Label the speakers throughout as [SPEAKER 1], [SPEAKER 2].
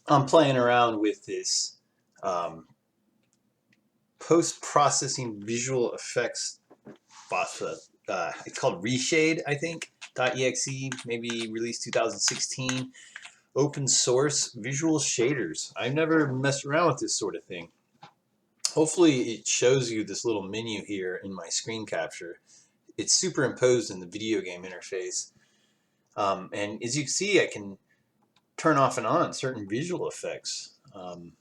[SPEAKER 1] I'm playing around with this post-processing visual effects software. It's called ReShade, I think. .exe, maybe released 2016. Open source visual shaders. I've never messed around with this sort of thing. Hopefully it shows you this little menu here in my screen capture. It's superimposed in the video game interface. And as you can see, I can turn off and on certain visual effects. I'm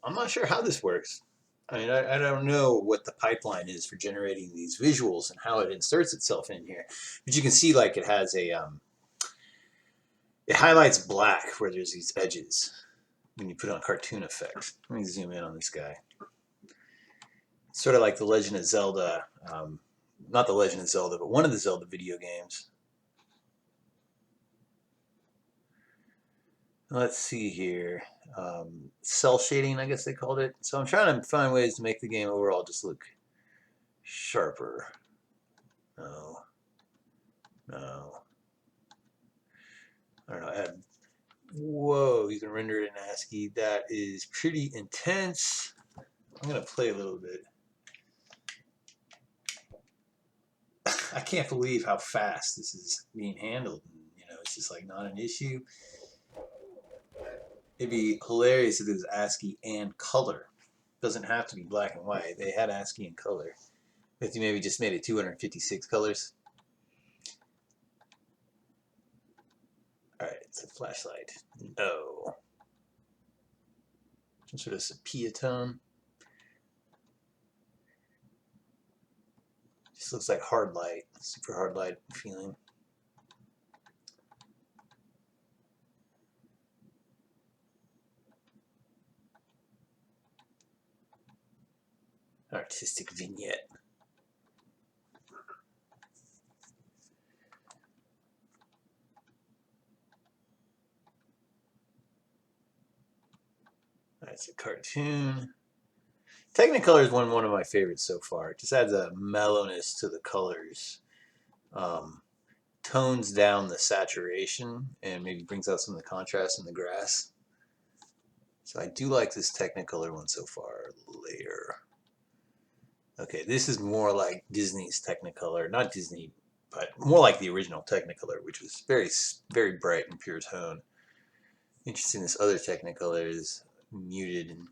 [SPEAKER 1] not sure how this works. I mean, I don't know what the pipeline is for generating these visuals and how it inserts itself in here. But you can see like it has a, it highlights black where there's these edges when you put on cartoon effects. Let me zoom in on this guy. It's sort of like the Legend of Zelda, not the Legend of Zelda, but one of the Zelda video games. Let's see here. Cell shading, I guess they called it. So I'm trying to find ways to make the game overall just look sharper. No. No. I don't know. Whoa, you can render it in ASCII. That is pretty intense. I'm going to play a little bit. I can't believe how fast this is being handled. You know, it's just like not an issue. It'd be hilarious if it was ASCII and color. It doesn't have to be black and white. They had ASCII and color. If you maybe just made it 256 colors. Alright, it's a flashlight. No. Some sort of sepia tone. Just looks like hard light. Super hard light feeling. Artistic vignette. That's a cartoon. Technicolor is one of my favorites so far. It just adds a mellowness to the colors. Tones down the saturation and maybe brings out some of the contrast in the grass. So I do like this Technicolor one so far. Layer. Okay, this is more like Disney's Technicolor. Not Disney, but more like the original Technicolor, which was very, very bright and pure tone. Interesting, this other Technicolor is muted and,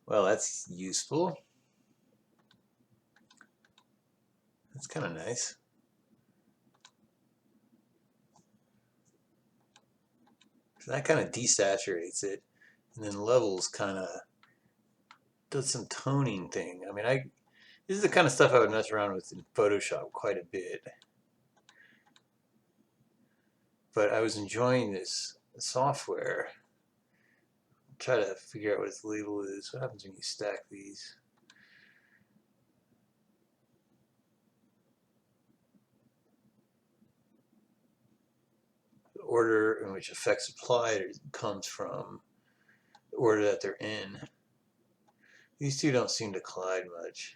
[SPEAKER 1] well, that's useful. That's kind of nice. So that kind of desaturates it, and then levels kind of does some toning thing. I mean, this is the kind of stuff I would mess around with in Photoshop quite a bit. But I was enjoying this software. I'll try to figure out what its label is. What happens when you stack these? The order in which effects applied comes from the order that they're in. These two don't seem to collide much.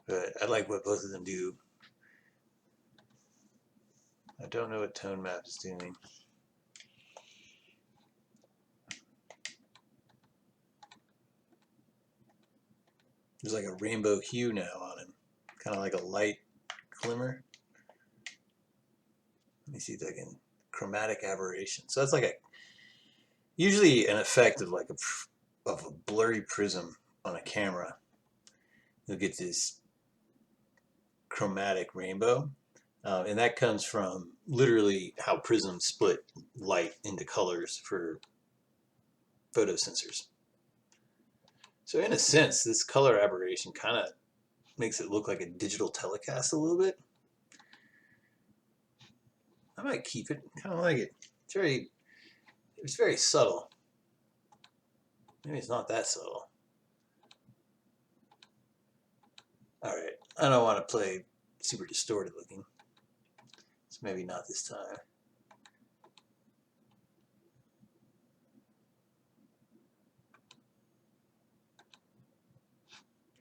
[SPEAKER 1] But I like what both of them do. I don't know what tone map is doing. There's like a rainbow hue now on him. Kind of like a light glimmer. Let me see if I can, chromatic aberration. So that's like usually an effect of like a blurry prism on a camera. You'll get this chromatic rainbow. And that comes from literally how prisms split light into colors for photosensors. So in a sense, this color aberration kind of makes it look like a digital telecast a little bit. I might keep it. Kind of like it. It's very subtle. Maybe it's not that subtle. All right, I don't want to play super distorted looking. So maybe not this time.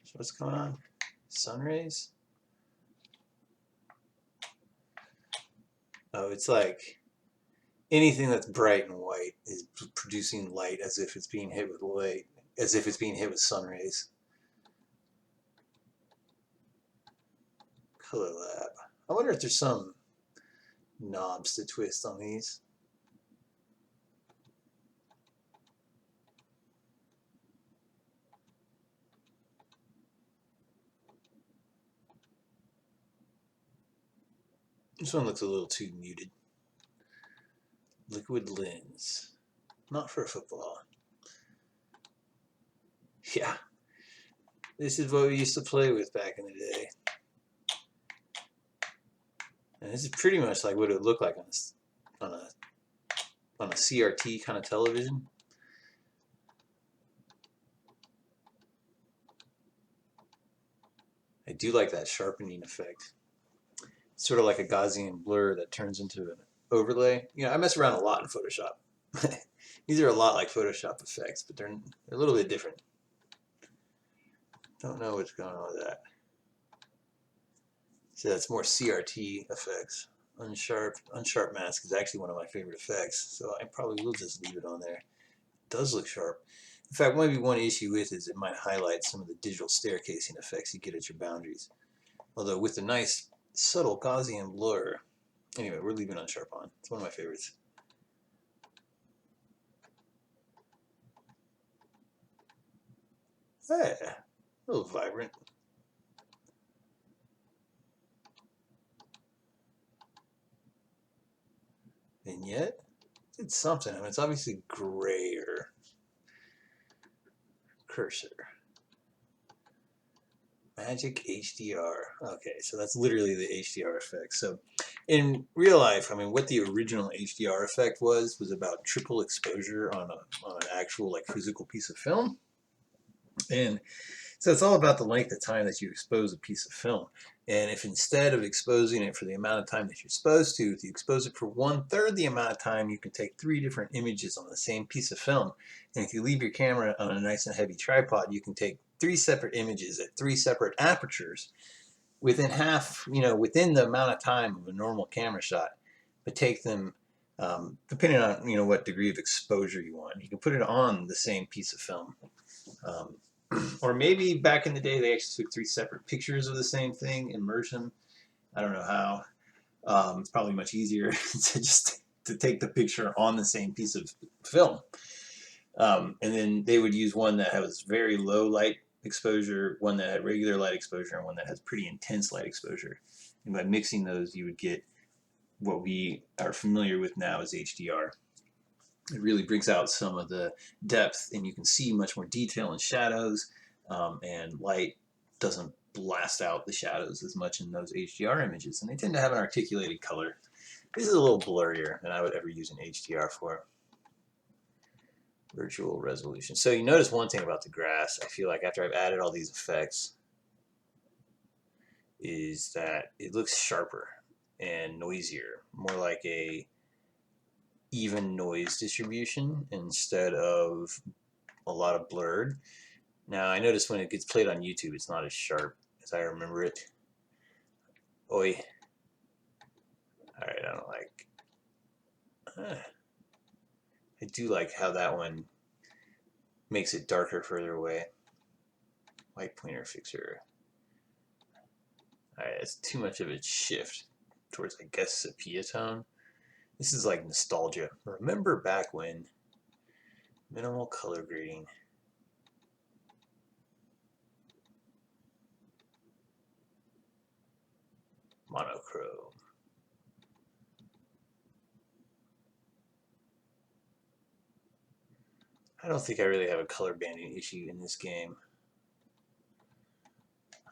[SPEAKER 1] So what's going on? Sun rays? Oh, it's like anything that's bright and white is producing light as if it's being hit with light, as if it's being hit with sun rays. Color lab. I wonder if there's some knobs to twist on these. This one looks a little too muted. Liquid lens. Not for football. Yeah. This is what we used to play with back in the day. And this is pretty much like what it would look like on a CRT kind of television. I do like that sharpening effect. It's sort of like a Gaussian blur that turns into an overlay. You know, I mess around a lot in Photoshop. These are a lot like Photoshop effects, but they're a little bit different. Don't know what's going on with that. So that's more CRT effects. Unsharp mask is actually one of my favorite effects, so I probably will just leave it on there. It does look sharp. In fact, maybe one issue with it is it might highlight some of the digital staircasing effects you get at your boundaries. Although with a nice subtle Gaussian blur. Anyway, we're leaving unsharp on. It's one of my favorites. Yeah, a little vibrant. Vignette? It's something. I mean, it's obviously grayer. Cursor. Magic HDR. Okay, so that's literally the HDR effect. So in real life, I mean, what the original HDR effect was about triple exposure on an actual like physical piece of film. And so it's all about the length of time that you expose a piece of film. And if instead of exposing it for the amount of time that you're supposed to, if you expose it for 1/3 the amount of time, you can take 3 different images on the same piece of film. And if you leave your camera on a nice and heavy tripod, you can take 3 separate images at 3 separate apertures within within the amount of time of a normal camera shot, but take them depending on what degree of exposure you want. You can put it on the same piece of film. Um, or maybe back in the day they actually took 3 separate pictures of the same thing and merged them. I don't know how. It's probably much easier to take the picture on the same piece of film. And then they would use one that has very low light exposure, one that had regular light exposure, and one that has pretty intense light exposure. And by mixing those, you would get what we are familiar with now as HDR. It really brings out some of the depth, and you can see much more detail in shadows, and light doesn't blast out the shadows as much in those HDR images, and they tend to have an articulated color. This is a little blurrier than I would ever use an HDR for. Virtual resolution. So you notice one thing about the grass, I feel like after I've added all these effects, is that it looks sharper and noisier, more like a even noise distribution instead of a lot of blurred. Now I notice when it gets played on YouTube, it's not as sharp as I remember it. Oi. Alright, I don't like. I do like how that one makes it darker further away. White pointer fixer. Alright, it's too much of a shift towards, I guess, sepia tone. This is like nostalgia. Remember back when? Minimal color grading. Monochrome. I don't think I really have a color banding issue in this game.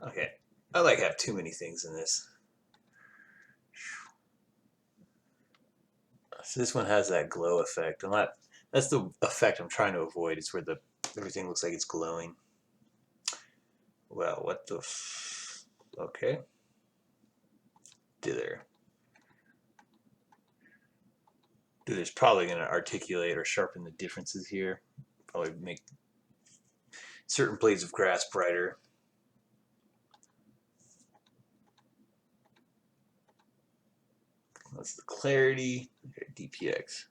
[SPEAKER 1] Okay, I like have too many things in this. So this one has that glow effect. That's the effect I'm trying to avoid. It's where everything looks like it's glowing. Well, what the okay. Dither. Dither's probably going to articulate or sharpen the differences here. Probably make certain blades of grass brighter. That's the clarity. DPX.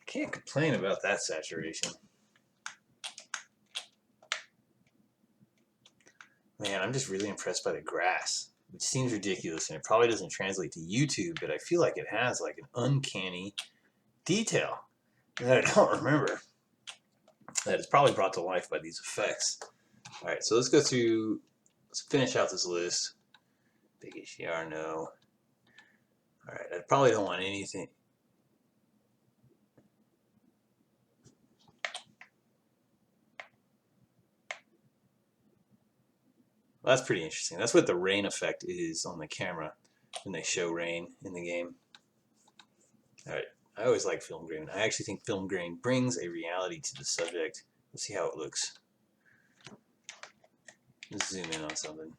[SPEAKER 1] Can't complain about that saturation. Man, I'm just really impressed by the grass, which seems ridiculous, and it probably doesn't translate to YouTube, but I feel like it has like an uncanny detail that I don't remember. That is probably brought to life by these effects. All right, so let's go through, let's finish out this list. Big HDR, no. All right, I probably don't want anything. Well, that's pretty interesting. That's what the rain effect is on the camera when they show rain in the game. All right, I always like film grain. I actually think film grain brings a reality to the subject. Let's see how it looks. Let's zoom in on something.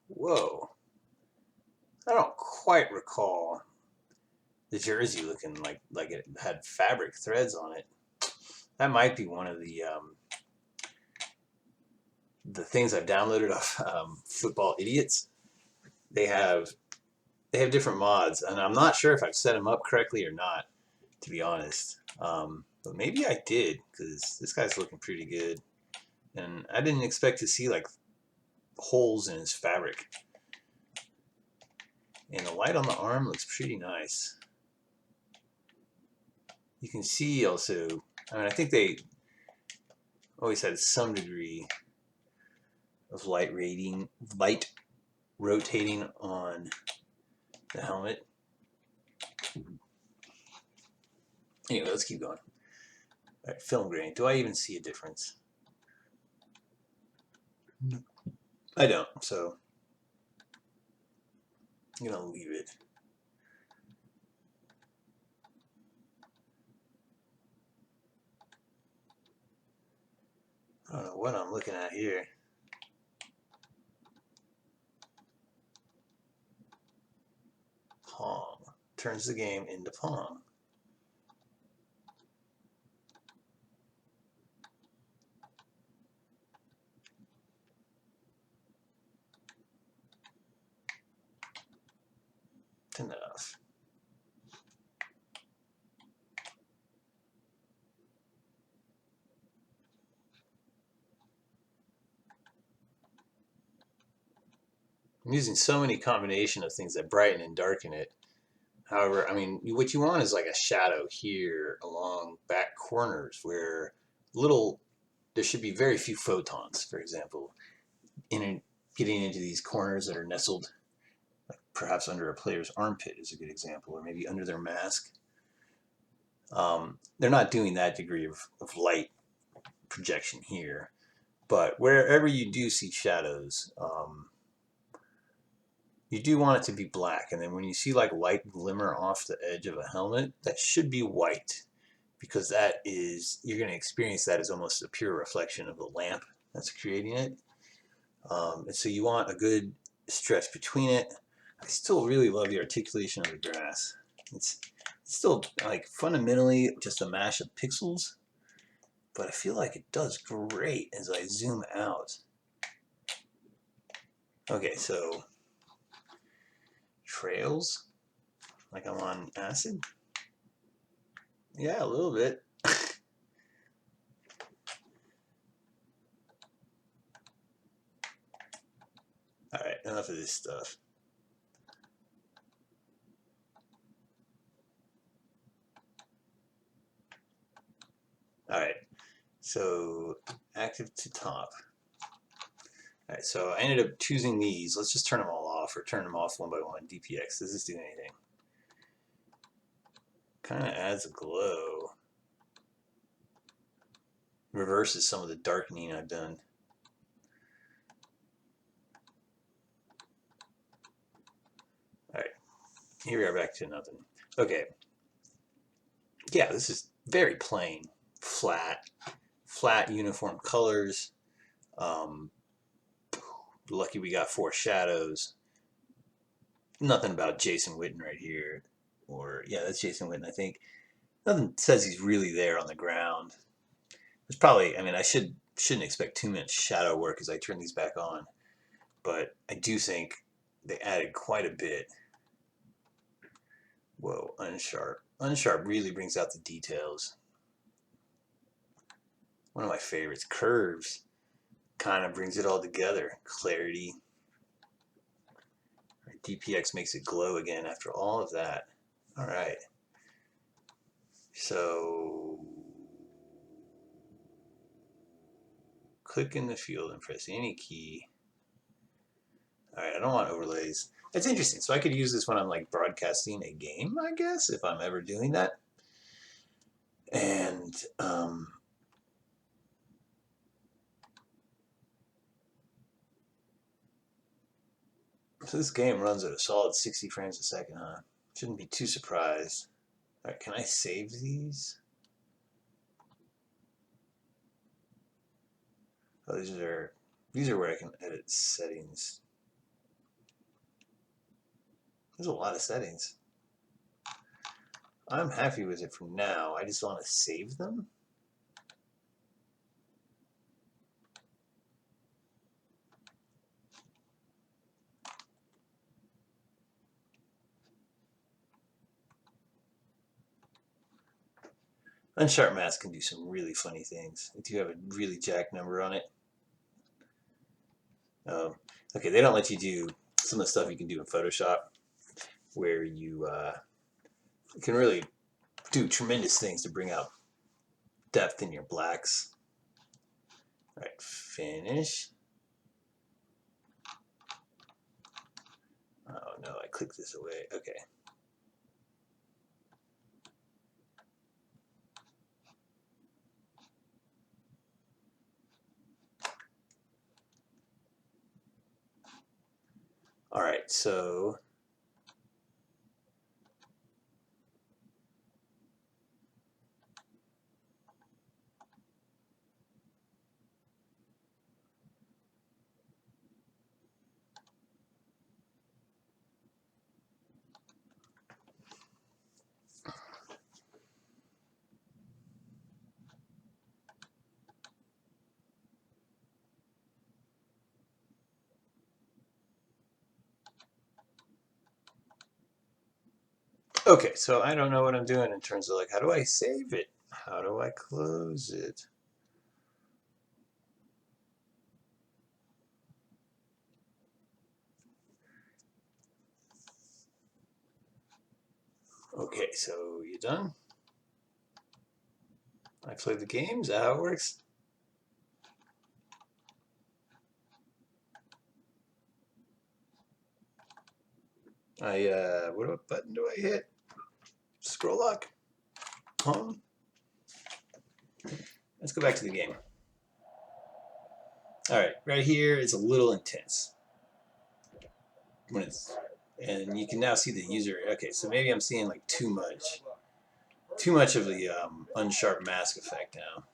[SPEAKER 1] Whoa. I don't quite recall the jersey looking like it had fabric threads on it. That might be one of the things I've downloaded off Football Idiots. They have different mods, and I'm not sure if I've set them up correctly or not, to be honest. But maybe I did, because this guy's looking pretty good, and I didn't expect to see like holes in his fabric. And the light on the arm looks pretty nice. You can see also, I mean, I think they always had some degree of light rotating on the helmet. Anyway, let's keep going. All right, film grain. Do I even see a difference? No. I don't, so I'm gonna leave it. I don't know what I'm looking at here. Pong. Turns the game into Pong. Enough. I'm using so many combination of things that brighten and darken it. However, I mean, what you want is like a shadow here along back corners where there should be very few photons, for example, getting into these corners that are nestled, like perhaps under a player's armpit is a good example, or maybe under their mask. They're not doing that degree of light projection here, but wherever you do see shadows, you do want it to be black, and then when you see like light glimmer off the edge of a helmet, that should be white, because that is, you're going to experience that as almost a pure reflection of the lamp that's creating it. And so you want a good stretch between it. I still really love the articulation of the grass. It's still like fundamentally just a mash of pixels, but I feel like it does great as I zoom out. Okay, so trails, like I'm on acid. Yeah, a little bit. All right, enough of this stuff. All right, so active to top. All right, so I ended up choosing these. Let's just turn them all off, or turn them off one by one. DPX, does this do anything? Kind of adds a glow. Reverses some of the darkening I've done. All right, here we are back to nothing. Okay, yeah, this is very plain, flat uniform colors. Lucky we got 4 shadows. Nothing about Jason Witten right here. Or, yeah, that's Jason Witten, I think. Nothing says he's really there on the ground. There's probably, I mean, I shouldn't expect too much shadow work as I turn these back on. but I do think they added quite a bit. Whoa, unsharp. Unsharp really brings out the details. One of my favorites, curves, kind of brings it all together. Clarity. DPX makes it glow again after all of that. All right. So click in the field and press any key. All right, I don't want overlays. It's interesting. So I could use this when I'm like broadcasting a game, I guess, if I'm ever doing that. And so this game runs at a solid 60 frames a second, huh? Shouldn't be too surprised. All right, can I save these? Oh, these are where I can edit settings. There's a lot of settings. I'm happy with it for now. I just want to save them. Unsharp mask can do some really funny things if you have a really jacked number on it. Okay, they don't let you do some of the stuff you can do in Photoshop, where you can really do tremendous things to bring out depth in your blacks. All right, finish. Oh no, I clicked this away. Okay. All right, so okay, so I don't know what I'm doing in terms of like, how do I save it? How do I close it? Okay, so you done? I play the game, is that how it works? What button do I hit? Scroll lock? Home? Let's go back to the game. All right, right here it's a little intense. And you can now see the user. Okay, so maybe I'm seeing like too much of the unsharp mask effect now.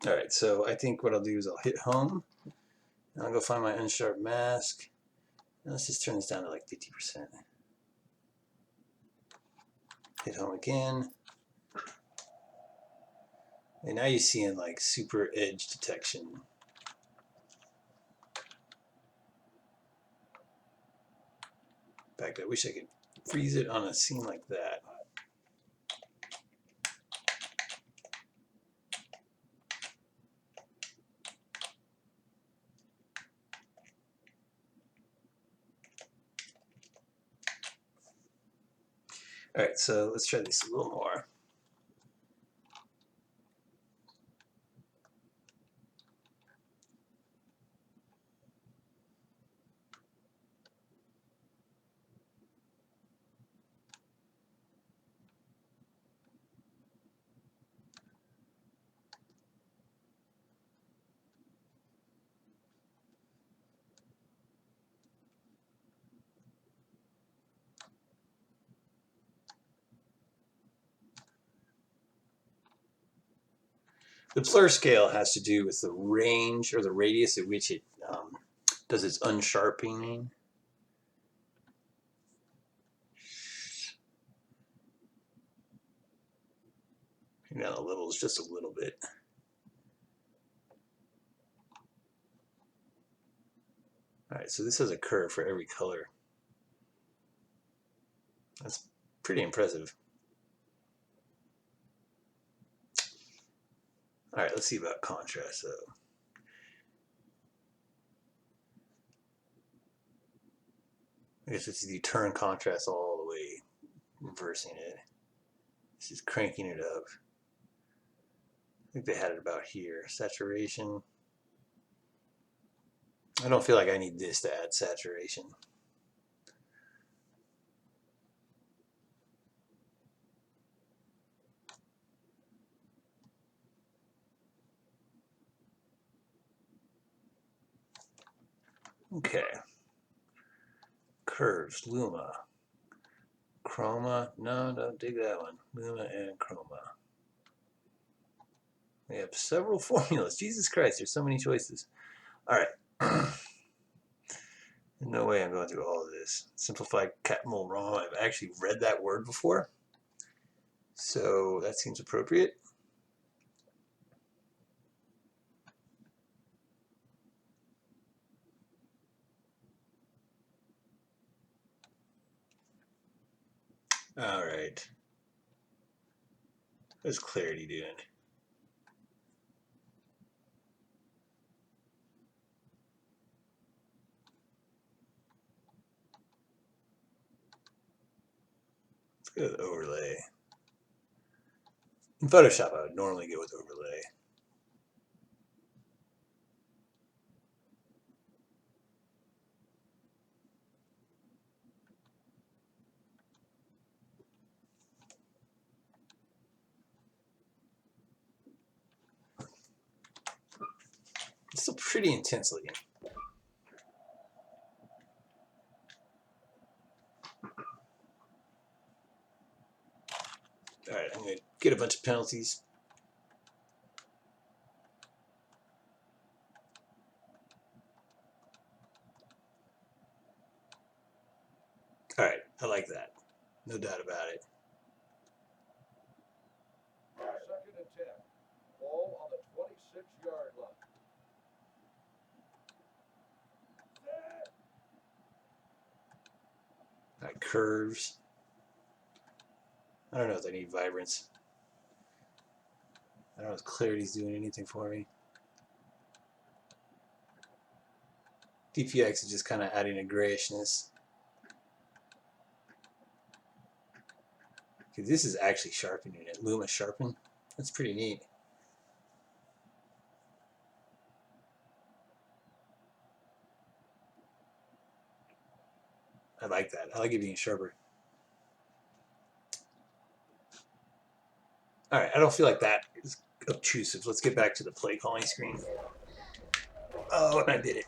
[SPEAKER 1] All right, so I think what I'll do is I'll hit home, and I'll go find my unsharp mask. And let's just turn this down to like 50%. Hit home again. And now you're seeing like super edge detection. In fact, I wish I could freeze it on a scene like that. All right, so let's try this a little more. The blur scale has to do with the range or the radius at which it does its unsharpening. Bring down the levels just a little bit. Alright, so this has a curve for every color. That's pretty impressive. Alright, let's see about contrast though. I guess if you turn contrast all the way, reversing it. This is cranking it up. I think they had it about here. Saturation. I don't feel like I need this to add saturation. Okay. Curves, Luma. Chroma. No, don't dig that one. Luma and Chroma. We have several formulas. Jesus Christ, there's so many choices. Alright. No way I'm going through all of this. Simplified Catmull ROM. I've actually read that word before. So that seems appropriate. Alright. What's clarity doing? Let's go with overlay. In Photoshop, I would normally go with overlay. It's still pretty intense looking. Alright, I'm going to get a bunch of penalties. Alright, I like that. No doubt about it.
[SPEAKER 2] Second and 10. Ball on the 26-yard line.
[SPEAKER 1] Alright, curves. I don't know if I need vibrance. I don't know if clarity's doing anything for me. DPX is just kind of adding a grayishness. Okay, this is actually sharpening it. Luma sharpen. That's pretty neat. I like that. I like it being sharper. Alright, I don't feel like that is obtrusive. Let's get back to the play calling screen. Oh, and I did it.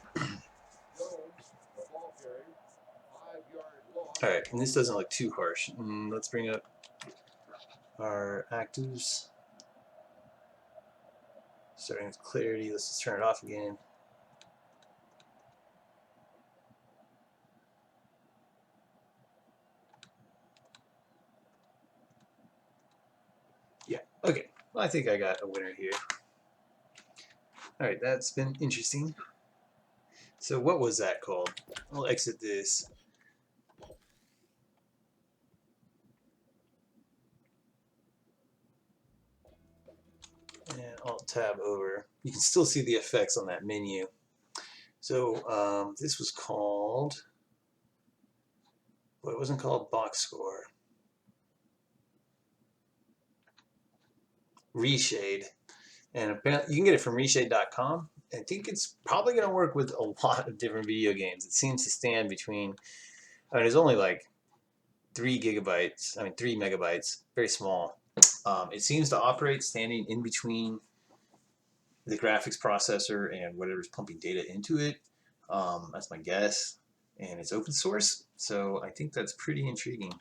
[SPEAKER 1] Alright, and this doesn't look too harsh. Let's bring up our actives. Starting with clarity, let's just turn it off again. Yeah, okay. Well, I think I got a winner here. Alright, that's been interesting. So what was that called? I'll exit this. And I'll tab over. You can still see the effects on that menu. So this was called, well, it wasn't called box score. ReShade. And you can get it from ReShade.com. I think it's probably going to work with a lot of different video games. It seems to stand between, I mean, there's only like 3 megabytes, very small. It seems to operate standing in between the graphics processor and whatever's pumping data into it. That's my guess. And it's open source, so I think that's pretty intriguing.